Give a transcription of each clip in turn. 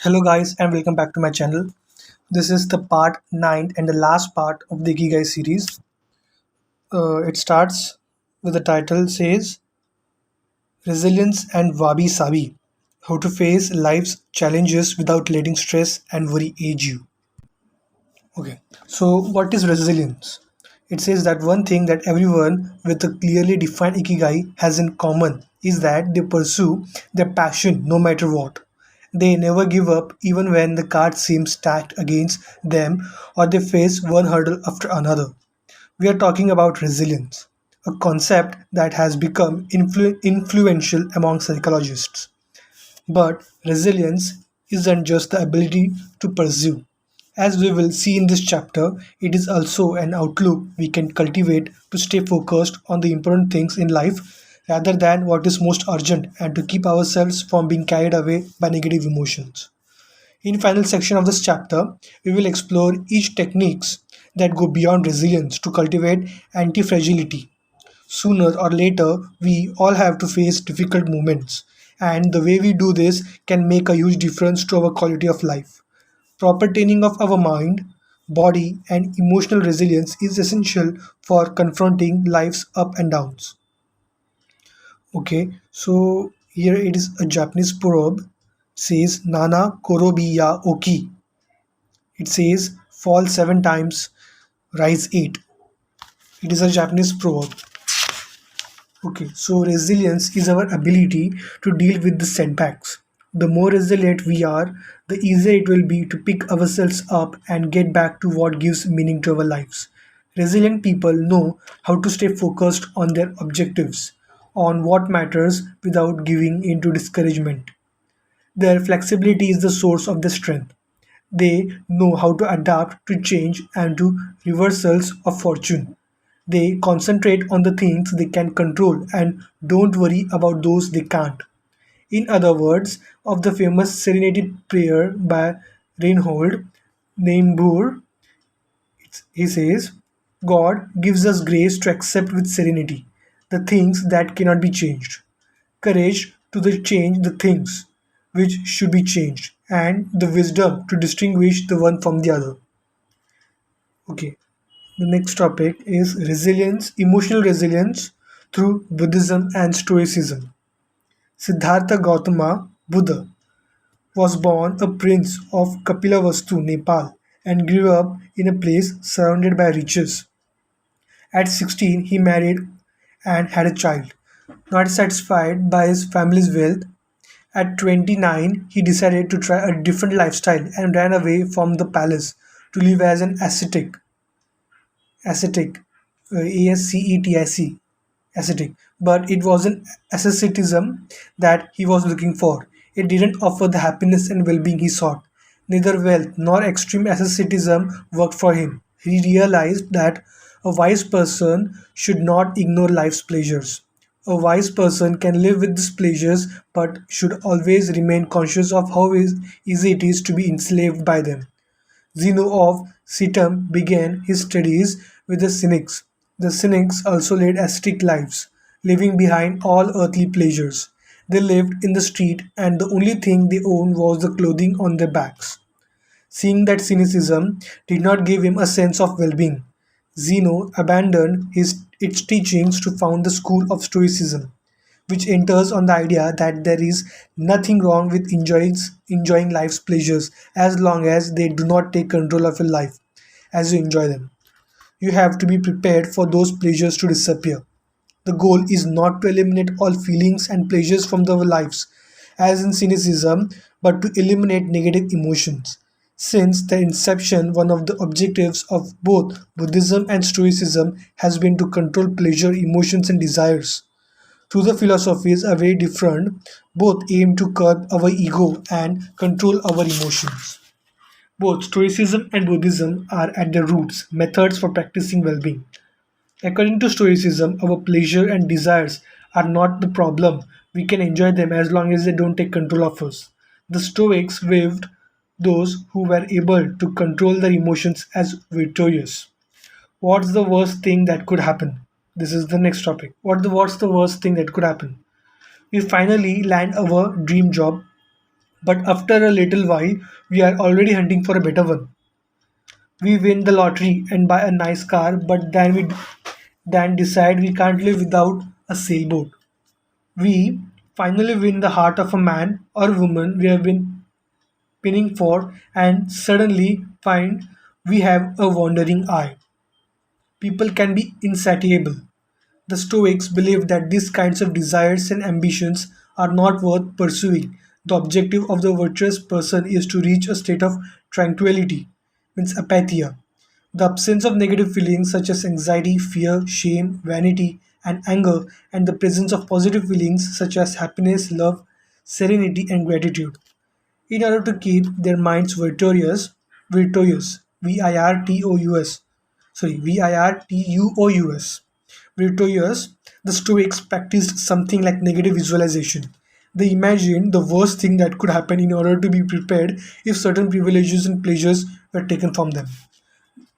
Hello guys and welcome back to my channel. This is the part 9 and the last part of the Ikigai series. It starts with the title says Resilience and Wabi-Sabi. How to face life's challenges without letting stress and worry age you. Okay, so what is resilience? It says that one thing that everyone with a clearly defined ikigai has in common is that they pursue their passion no matter what. They never give up even when the cards seem stacked against them or they face one hurdle after another. We are talking about resilience, a concept that has become influential among psychologists. But resilience isn't just the ability to pursue. As we will see in this chapter, it is also an outlook we can cultivate to stay focused on the important things in life rather than what is most urgent and to keep ourselves from being carried away by negative emotions. In final section of this chapter, we will explore each techniques that go beyond resilience to cultivate anti-fragility. Sooner or later, we all have to face difficult moments, and the way we do this can make a huge difference to our quality of life. Proper training of our mind, body, and emotional resilience is essential for confronting life's up and downs. Okay, so here it is a Japanese proverb says Nana Korobi ya Oki. It says fall 7 times, rise 8. It is a Japanese proverb. Okay, so resilience is our ability to deal with the setbacks. The more resilient we are, the easier it will be to pick ourselves up and get back to what gives meaning to our lives. Resilient people know how to stay focused on their objectives, on what matters without giving into discouragement. Their flexibility is the source of their strength. They know how to adapt to change and to reversals of fortune. They concentrate on the things they can control and don't worry about those they can't. In other words, of the famous Serenity Prayer by Reinhold Niebuhr, he says, God gives us grace to accept with serenity the things that cannot be changed, courage to change the things which should be changed, and the wisdom to distinguish the one from the other. Okay, the next topic is resilience, emotional resilience through Buddhism and Stoicism. Siddhartha Gautama Buddha was born a prince of Kapilavastu, Nepal, and grew up in a place surrounded by riches. At 16, he married and had a child. Not satisfied by his family's wealth, at 29, he decided to try a different lifestyle and ran away from the palace to live as an ascetic, ascetic. But it wasn't asceticism that he was looking for. It didn't offer the happiness and well-being he sought. Neither wealth nor extreme asceticism worked for him. He realized that a wise person should not ignore life's pleasures. A wise person can live with these pleasures but should always remain conscious of how easy it is to be enslaved by them. Zeno of Citium began his studies with the Cynics. The Cynics also led ascetic lives, leaving behind all earthly pleasures. They lived in the street, and the only thing they owned was the clothing on their backs. Seeing that cynicism did not give him a sense of well being, Zeno abandoned its teachings to found the school of Stoicism, which enters on the idea that there is nothing wrong with enjoying life's pleasures as long as they do not take control of your life as you enjoy them. You have to be prepared for those pleasures to disappear. The goal is not to eliminate all feelings and pleasures from our lives, as in cynicism, but to eliminate negative emotions. Since the inception, one of the objectives of both Buddhism and Stoicism has been to control pleasure, emotions, and desires. Though the philosophies are very different, both aim to curb our ego and control our emotions. Both Stoicism and Buddhism are at their roots methods for practicing well being. According to Stoicism, our pleasure and desires are not the problem. We can enjoy them as long as they don't take control of us. The Stoics viewed those who were able to control their emotions as victorious. What's the worst thing that could happen? This is the next topic. What's the worst thing that could happen? We finally land our dream job, But after a little while, we are already hunting for a better one. We win the lottery and buy a nice car, but then decide we can't live without a sailboat. We finally win the heart of a man or woman we have been pinning for, and suddenly find we have a wandering eye. People can be insatiable. The Stoics believed that these kinds of desires and ambitions are not worth pursuing. The objective of the virtuous person is to reach a state of tranquility, means apatheia. The absence of negative feelings such as anxiety, fear, shame, vanity, and anger, and the presence of positive feelings such as happiness, love, serenity, and gratitude. In order to keep their minds virtuous, virtuous, virtuous, virtuous, the Stoics practiced something like negative visualization. They imagined the worst thing that could happen in order to be prepared if certain privileges and pleasures were taken from them.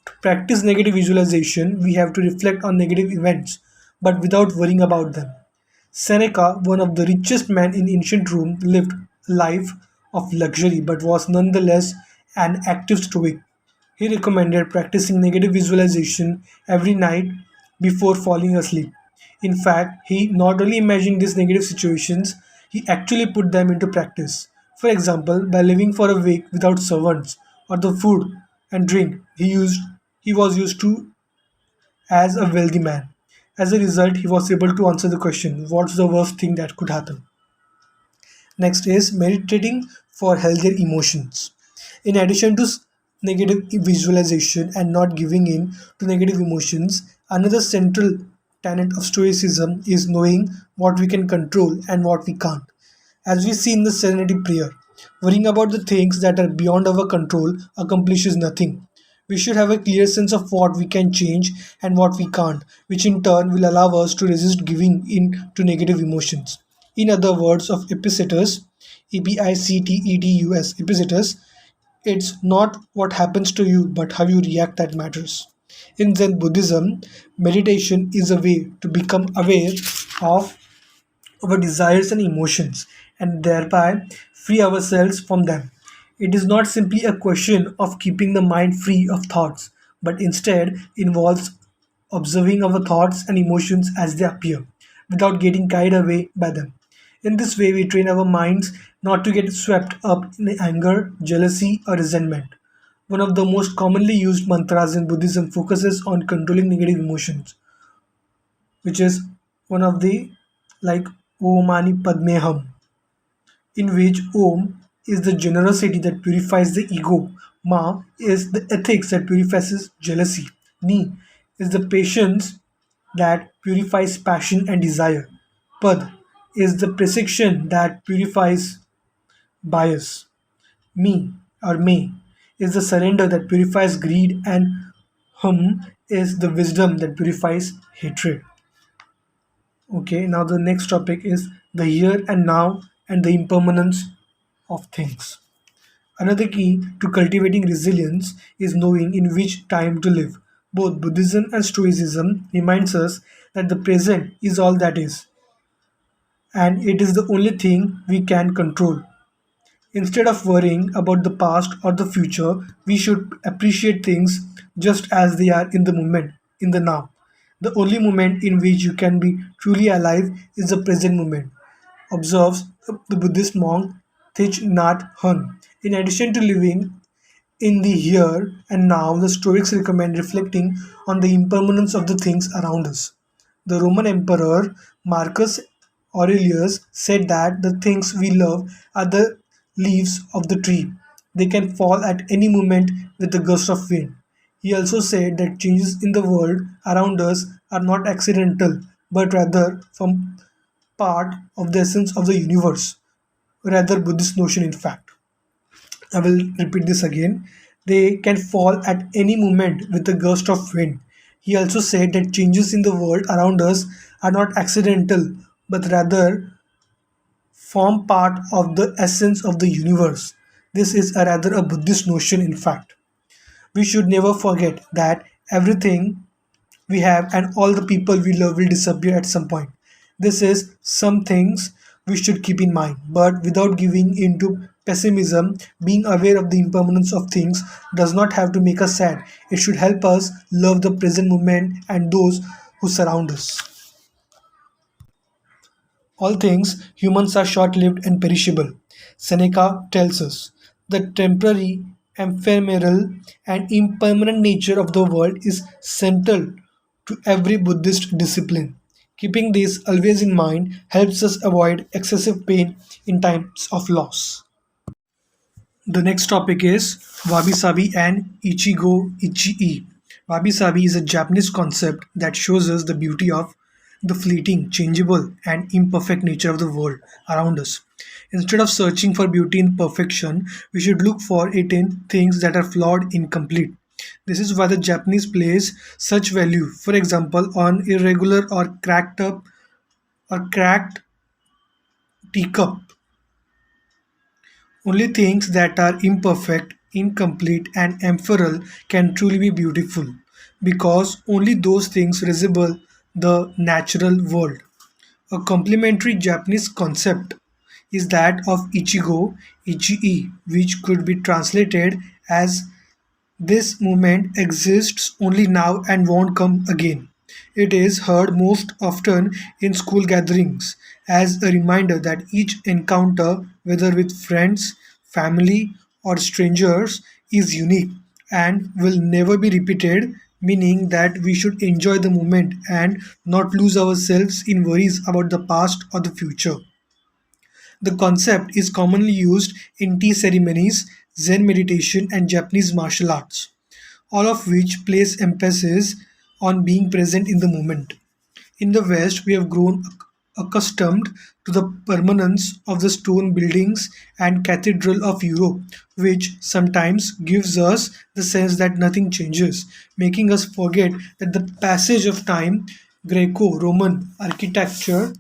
To practice negative visualization, we have to reflect on negative events, but without worrying about them. Seneca, one of the richest men in ancient Rome, lived a life of luxury but was nonetheless an active Stoic. He recommended practicing negative visualization every night before falling asleep. In fact, he not only imagined these negative situations, he actually put them into practice. For example, by living for a week without servants or the food and drink he was used to as a wealthy man. As a result, he was able to answer the question, what's the worst thing that could happen? Next is meditating for healthier emotions. In addition to negative visualization and not giving in to negative emotions, another central tenet of Stoicism is knowing what we can control and what we can't. As we see in the Serenity Prayer, worrying about the things that are beyond our control accomplishes nothing. We should have a clear sense of what we can change and what we can't, which in turn will allow us to resist giving in to negative emotions. In other words of Epictetus, Epictetus, it's not what happens to you but how you react that matters. In Zen Buddhism, meditation is a way to become aware of our desires and emotions and thereby free ourselves from them. It is not simply a question of keeping the mind free of thoughts, but instead involves observing our thoughts and emotions as they appear without getting carried away by them. In this way, we train our minds not to get swept up in anger, jealousy, or resentment. One of the most commonly used mantras in Buddhism focuses on controlling negative emotions, which is one of the like Om Mani Padme Hum, in which Om is the generosity that purifies the ego, Ma is the ethics that purifies jealousy, Ni is the patience that purifies passion and desire, Pad is the precision that purifies bias, Me or May is the surrender that purifies greed, and Hum is the wisdom that purifies hatred. Okay, now the next topic is the here and now and the impermanence of things. Another key to cultivating resilience is knowing in which time to live. Both Buddhism and Stoicism reminds us that the present is all that is, and it is the only thing we can control. Instead of worrying about the past or the future, we should appreciate things just as they are in the moment, in the now. The only moment in which you can be truly alive is the present moment, observes the Buddhist monk Thich Nhat Hanh. In addition to living in the here and now, the Stoics recommend reflecting on the impermanence of the things around us. The Roman Emperor Marcus Aurelius said that the things we love are the leaves of the tree. They can fall at any moment with a gust of wind. He also said that changes in the world around us are not accidental, but rather from part of the essence of the universe, rather Buddhist notion in fact. I will repeat this again. They can fall at any moment with a gust of wind. He also said that changes in the world around us are not accidental, but rather form part of the essence of the universe. This is a rather a Buddhist notion in fact. We should never forget that everything we have and all the people we love will disappear at some point. This is some things we should keep in mind, but without giving into pessimism, being aware of the impermanence of things does not have to make us sad. It should help us love the present moment and those who surround us. All things, humans are short lived and perishable. Seneca tells us the temporary, ephemeral, and impermanent nature of the world is central to every Buddhist discipline. Keeping this always in mind helps us avoid excessive pain in times of loss. The next topic is Wabi-Sabi and Ichigo. Wabi-Sabi is a Japanese concept that shows us the beauty of the fleeting, changeable, and imperfect nature of the world around us. Instead of searching for beauty in perfection, we should look for it in things that are flawed, incomplete. This is why the Japanese place such value, for example, on irregular or cracked teacup. Only things that are imperfect, incomplete, and ephemeral can truly be beautiful, because only those things resemble the natural world. A complementary Japanese concept is that of ichi, which could be translated as this movement exists only now and won't come again. It is heard most often in school gatherings as a reminder that each encounter, whether with friends, family, or strangers, is unique and will never be repeated, meaning that we should enjoy the moment and not lose ourselves in worries about the past or the future. The concept is commonly used in tea ceremonies, Zen meditation, and Japanese martial arts, all of which place emphasis on being present in the moment. In the West, we have grown accustomed to the permanence of the stone buildings and cathedral of Europe, which sometimes gives us the sense that nothing changes, making us forget that the passage of time, Greco Roman architecture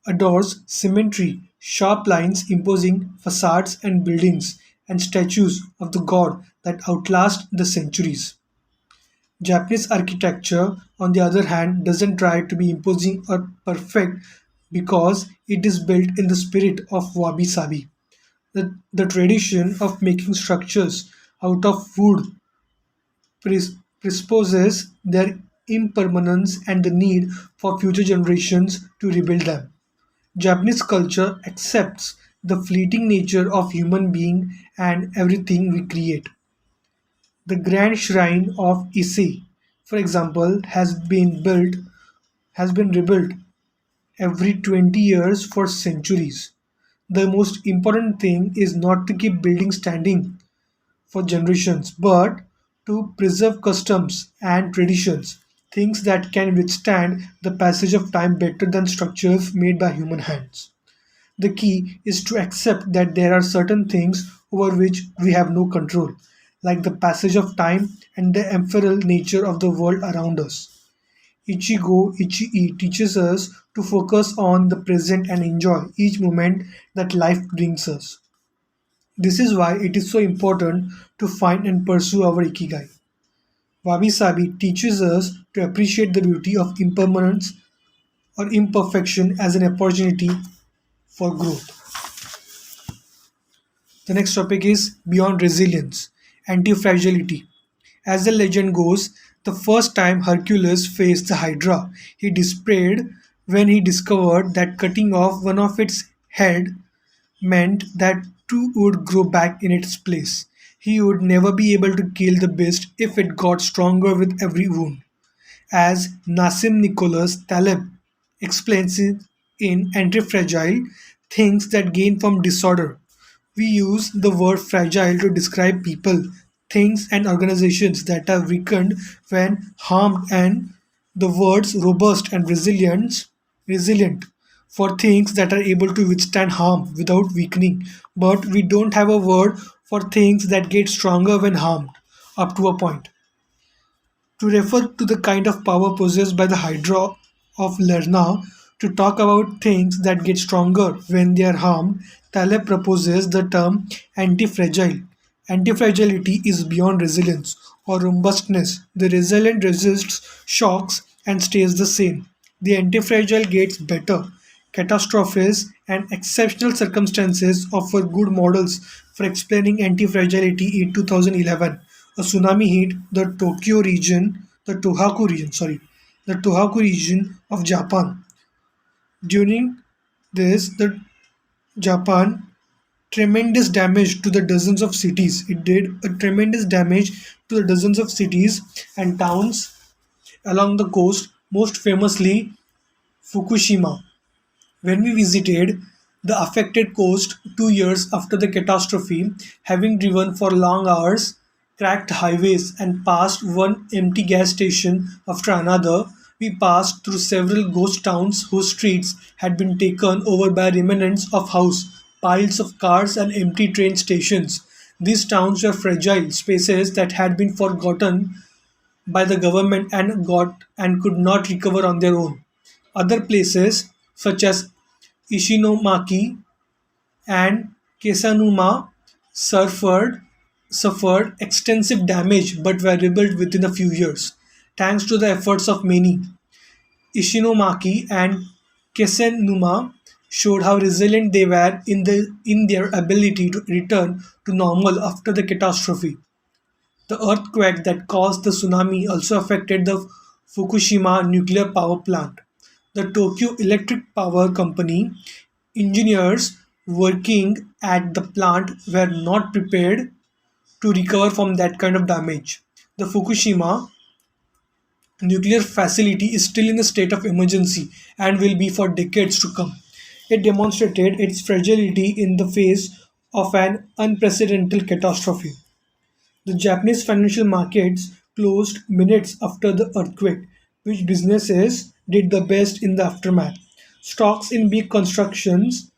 adores symmetry, sharp lines imposing facades and buildings, and statues of the god that outlast the centuries. Japanese architecture, on the other hand, doesn't try to be imposing or perfect because it is built in the spirit of Wabi-Sabi. The tradition of making structures out of wood presupposes their impermanence and the need for future generations to rebuild them. Japanese culture accepts the fleeting nature of human being and everything we create. The grand shrine of Ise, for example, has been rebuilt every 20 years for centuries. The most important thing is not to keep buildings standing for generations, but to preserve customs and traditions, things that can withstand the passage of time better than structures made by human hands. The key is to accept that there are certain things over which we have no control, like the passage of time and the ephemeral nature of the world around us. Ichi teaches us to focus on the present and enjoy each moment that life brings us. This is why it is so important to find and pursue our ikigai. Wabi Sabi teaches us to appreciate the beauty of impermanence or imperfection as an opportunity for growth. The next topic is beyond resilience, anti-fragility. As the legend goes, the first time Hercules faced the Hydra, he despaired when he discovered that cutting off one of its head meant that two would grow back in its place. He would never be able to kill the beast if it got stronger with every wound. As Nassim Nicholas Taleb explains in Anti-Fragile, things that gain from disorder. We use the word fragile to describe people, things, and organizations that are weakened when harmed, and the words robust and resilient for things that are able to withstand harm without weakening. But we don't have a word for things that get stronger when harmed, up to a point. To refer to the kind of power possessed by the Hydra of Lerna, to talk about things that get stronger when they are harmed, Taleb proposes the term anti-fragile. Anti-fragility is beyond resilience or robustness. The resilient resists shocks and stays the same. The anti-fragile gets better. Catastrophes and exceptional circumstances offer good models for explaining anti-fragility. In 2011, a tsunami hit the Tohoku region of Japan. During this, the Japan tremendous damage to the dozens of cities. It did a tremendous damage to the dozens of cities and towns along the coast, most famously Fukushima. When we visited the affected coast 2 years after the catastrophe, having driven for long hours, cracked highways, and passed one empty gas station after another, we passed through several ghost towns whose streets had been taken over by remnants of houses, piles of cars, and empty train stations. These towns were fragile spaces that had been forgotten by the government and could not recover on their own. Other places, such as Ishinomaki and Kesanuma, suffered suffered extensive damage but were rebuilt within a few years, thanks to the efforts of many. Ishinomaki and Kesanuma showed how resilient they were in their ability to return to normal after the catastrophe. The earthquake that caused the tsunami also affected the Fukushima nuclear power plant. The Tokyo Electric Power Company engineers working at the plant were not prepared to recover from that kind of damage. The Fukushima nuclear facility is still in a state of emergency and will be for decades to come. It demonstrated its fragility in the face of an unprecedented catastrophe. The Japanese financial markets closed minutes after the earthquake, which businesses did the best in the aftermath. Stocks in big constructions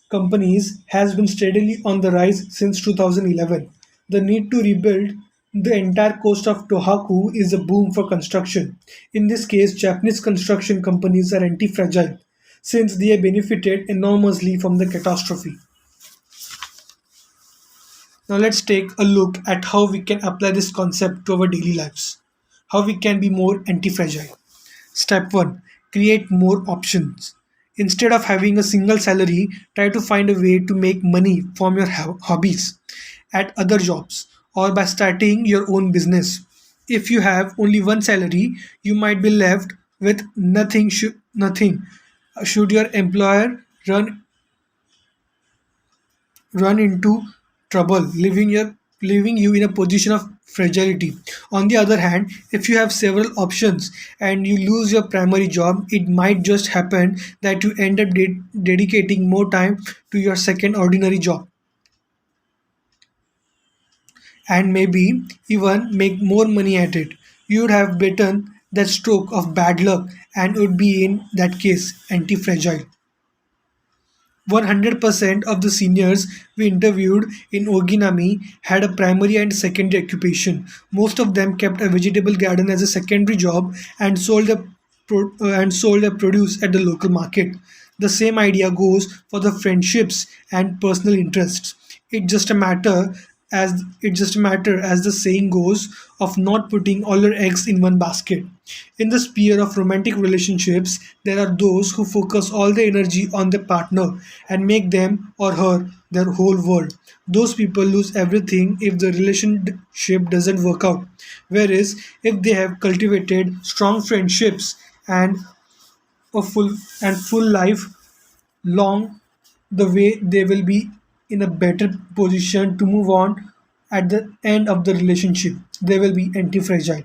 companies has been steadily on the rise since 2011. The need to rebuild the entire coast of Tohoku is a boom for construction. In this case, Japanese construction companies are anti-fragile since they benefited enormously from the catastrophe. Now let's take a look at how we can apply this concept to our daily lives. How we can be more anti-fragile. Step 1. Create more options. Instead of having a single salary, try to find a way to make money from your hobbies, at other jobs, or by starting your own business. If you have only one salary, you might be left with nothing. Should your employer run into trouble, leaving you in a position of fragility. On the other hand, if you have several options and you lose your primary job, it might just happen that you end up dedicating more time to your second ordinary job and maybe even make more money at it. You would have beaten that stroke of bad luck and would be in that case anti-fragile. 100% of the seniors we interviewed in Oginami had a primary and secondary occupation. Most of them kept a vegetable garden as a secondary job and sold their produce at the local market. The same idea goes for the friendships and personal interests. It just a matter as the saying goes of not putting all your eggs in one basket. In the sphere of romantic relationships, there are those who focus all their energy on their partner and make them or her their whole world. Those people lose everything if the relationship doesn't work out. Whereas if they have cultivated strong friendships and a full life long the way, they will be in a better position to move on at the end of the relationship. They will be anti-fragile.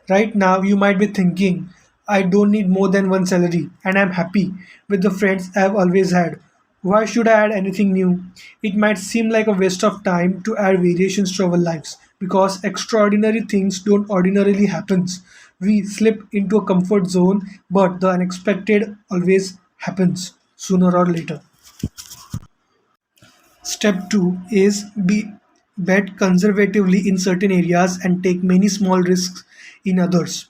Right now you might be thinking, I don't need more than one salary and I'm happy with the friends I've always had. Why should I add anything new? It might seem like a waste of time to add variations to our lives because extraordinary things don't ordinarily happen. We slip into a comfort zone, but the unexpected always happens sooner or later. Step 2 is bet conservatively in certain areas and take many small risks in others.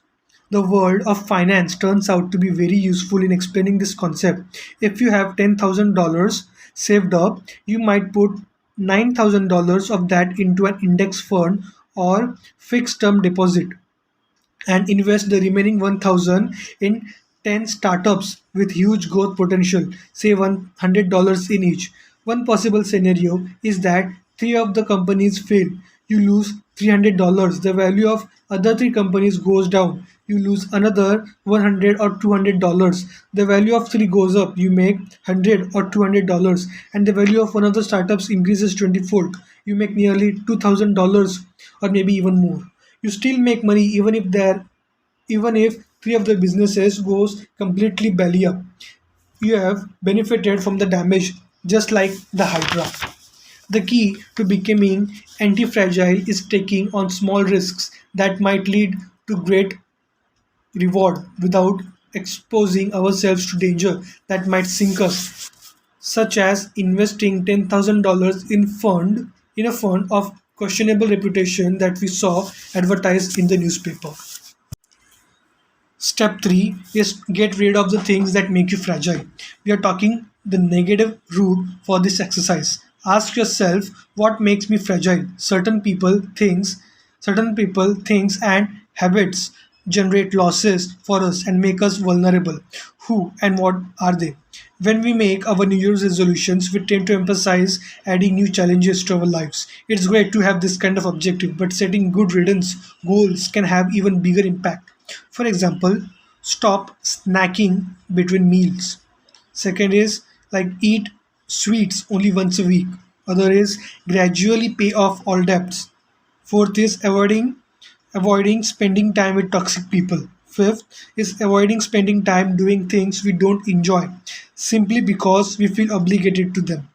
The world of finance turns out to be very useful in explaining this concept. If you have $10,000 saved up, you might put $9,000 of that into an index fund or fixed term deposit and invest the remaining 1000 in 10 startups with huge growth potential, say $100 in each. One possible scenario is that three of the companies fail. You lose $300. The value of other three companies goes down. You lose another $100 or $200. The value of three goes up. You make $100 or $200, and the value of one of the startups increases 20-fold. You make nearly $2,000 or maybe even more. You still make money even if three of the businesses goes completely belly up. You have benefited from the damage just like the hydra. The key to becoming anti-fragile is taking on small risks that might lead to great reward without exposing ourselves to danger that might sink us, such as investing $10,000 in a fund of questionable reputation that we saw advertised in the newspaper. Step 3 is get rid of the things that make you fragile. We are talking the negative route for this exercise. Ask yourself what makes me fragile. Certain people, things, and habits generate losses for us and make us vulnerable. Who and what are they? When we make our New Year's resolutions, we tend to emphasize adding new challenges to our lives. It's great to have this kind of objective, but setting good riddance goals can have even bigger impact. For example, stop snacking between meals. Second is like eat sweets only once a week. Other is gradually pay off all debts. Fourth is avoiding spending time with toxic people. Fifth is avoiding spending time doing things we don't enjoy simply because we feel obligated to them.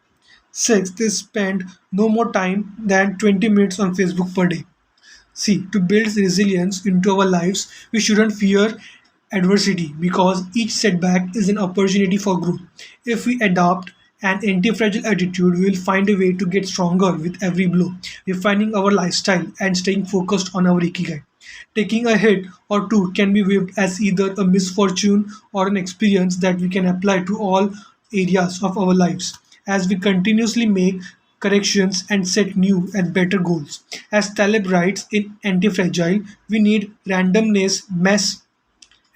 Sixth is spend no more time than 20 minutes on Facebook per day. See, to build resilience into our lives, we shouldn't fear adversity because each setback is an opportunity for growth. If we adopt an anti fragile attitude, we will find a way to get stronger with every blow, refining our lifestyle and staying focused on our ikigai. Taking a hit or two can be viewed as either a misfortune or an experience that we can apply to all areas of our lives as we continuously make corrections and set new and better goals. As Taleb writes in Anti-Fragile, we need randomness, mess,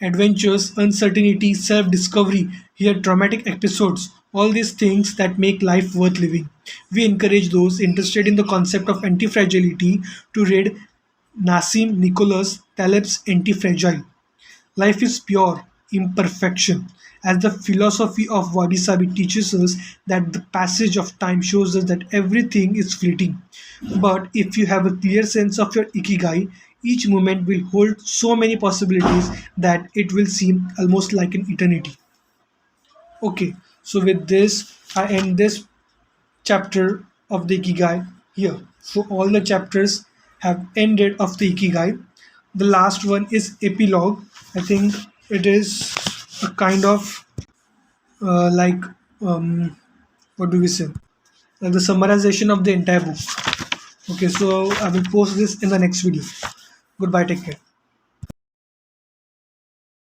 adventures, uncertainty, self discovery, here dramatic episodes, all these things that make life worth living. We encourage those interested in the concept of anti fragility to read Nassim Nicholas Taleb's Anti Fragile. Life is pure imperfection, as the philosophy of Wabi-Sabi teaches us that the passage of time shows us that everything is fleeting. But if you have a clear sense of your ikigai, each moment will hold so many possibilities that it will seem almost like an eternity. Okay, so with this, I end this chapter of the Ikigai here. So all the chapters have ended of the Ikigai. The last one is epilogue. I think it is a kind of like what do we say? Like the summarization of the entire book. Okay, so I will post this in the next video. Goodbye, take care.